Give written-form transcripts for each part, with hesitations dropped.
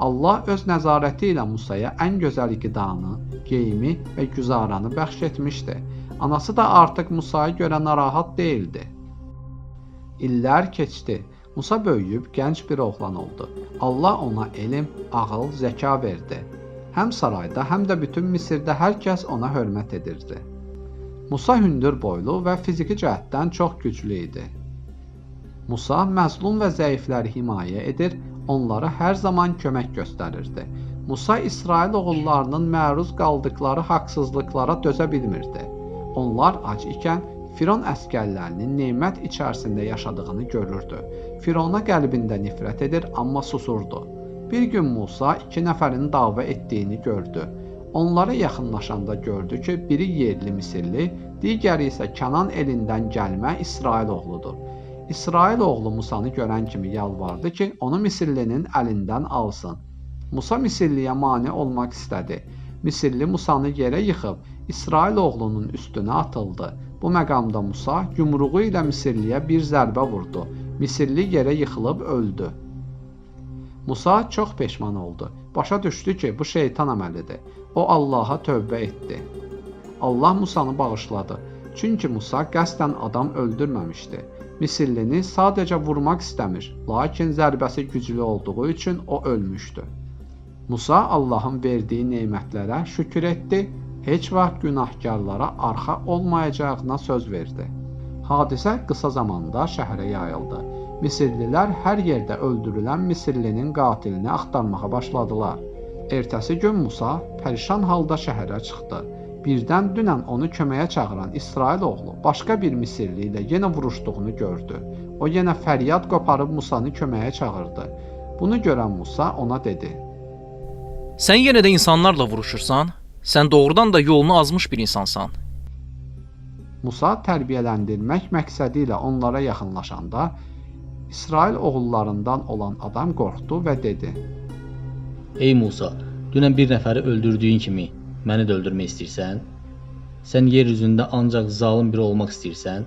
Allah öz nəzarəti ilə Musaya ən gözəl qidanı, geyimi və güzaranı bəxş etmişdi. Anası da artıq Musaya görə narahat değildi. İllər keçdi. Musa böyüyüb gənc bir oğlan oldu. Allah ona elm, ağıl, zəka verdi. Həm sarayda, həm də bütün Misirdə hər kəs ona hörmət edirdi. Musa hündür boylu və fiziki cəhətdən çox güclü idi. Musa məzlum və zəifləri himayə edir, onlara hər zaman kömək göstərirdi. Musa İsrail oğullarının məruz qaldıqları haqsızlıqlara dözə bilmirdi. Onlar ac ikən Firon əsgərlərinin nemət içərisində yaşadığını görürdü. Firona qəlbində nifrət edir, amma susurdu. Bir gün Musa 2 nəfərin dava etdiyini gördü. Onlara yaxınlaşanda gördü ki, biri yerli Misirli, digəri isə Kənan elindən gəlmə İsrail oğludur. İsrail oğlu Musanı görən kimi yalvardı ki, onu Misirlinin əlindən alsın. Musa Misirliyə mane olmaq istədi. Misirli Musanı yerə yıxıb, İsrail oğlunun üstünə atıldı. Bu məqamda Musa yumruğu ilə Misirliyə bir zərbə vurdu. Misirli yerə yıxılıb öldü. Musa çox peşman oldu. Başa düşdü ki, bu şeytan əməlidir. O Allaha tövbə etdi. Allah Musanı bağışladı. Çünki Musa qəsdən adam öldürməmişdi. Misirlini sadəcə vurmaq istəmir, lakin zərbəsi güclü olduğu üçün o ölmüşdü. Musa Allahın verdiyi nemətlərə şükür etdi, heç vaxt günahkarlara arxa olmayacağına söz verdi. Hadisə qısa zamanda şəhərə yayıldı. Misirlilər hər yerdə öldürülən Misirlinin qatilini axtarmağa başladılar. Ertəsi gün Musa pərişan halda şəhərə çıxdı. Birdən dünən onu köməyə çağıran İsrail oğlu başqa bir Misirli ilə yenə vuruşduğunu gördü. O yenə fəryad qoparıb Musanı köməyə çağırdı. Bunu görən Musa ona dedi: "Sən yenə də insanlarla vuruşursan? Sən doğrudan da yolunu azmış bir insansan." Musa tərbiyələndirmək məqsədi ilə onlara yaxınlaşanda İsrail oğullarından olan adam qorxdu və dedi: "Ey Musa, dünən bir nəfəri öldürdüyün kimi məni də öldürmək istəyirsən? Sən yer üzündə ancaq zalım biri olmaq istəyirsən?"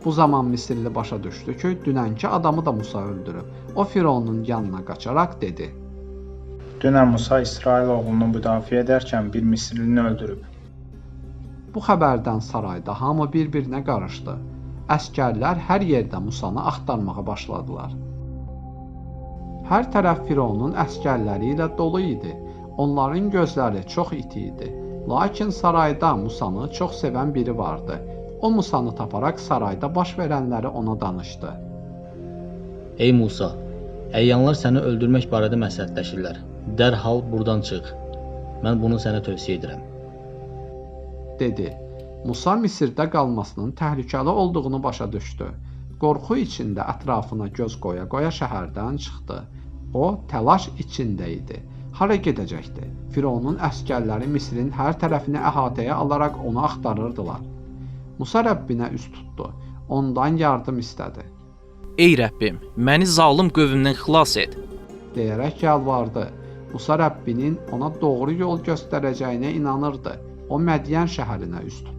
Bu zaman Misirli başa düşdü ki, dünənki adamı da Musa öldürüb. O Fironun yanına qaçaraq dedi: "Dünən Musa İsrail oğlunu müdafiə edərkən bir Misirlini öldürüb." Bu xəbərdən sarayda hamı bir-birinə qarışdı. Əskərlər hər yerdə Musanı axtarmağa başladılar. Hər tərəf Fironun əskərləri ilə dolu idi. Onların gözləri çox iti idi. Lakin sarayda Musanı çox sevən biri vardı. O Musanı taparaq sarayda baş verənləri ona danışdı. "Ey Musa, əyanlar səni öldürmək barədə məsləhətləşirlər. Dərhal buradan çıx. Mən bunu sənə tövsiyə edirəm." dedi. Musa Misirdə qalmasının təhlükəli olduğunu başa düşdü. Qorxu içində ətrafına göz qoya-qoya şəhərdən çıxdı. O təlaş içində idi. Hara gedəcəkdi? Fironun əskərləri Misirin hər tərəfini əhatəyə alaraq onu axtarırdılar. Musa Rəbbinə üz tutdu. Ondan yardım istədi. "Ey Rəbbim, məni zalım qövmdən xilas et." deyərək yalvardı. Musa Rəbbinin ona doğru yol göstərəcəyinə inanırdı. O Mədiyən şəhərinə üz tutdu.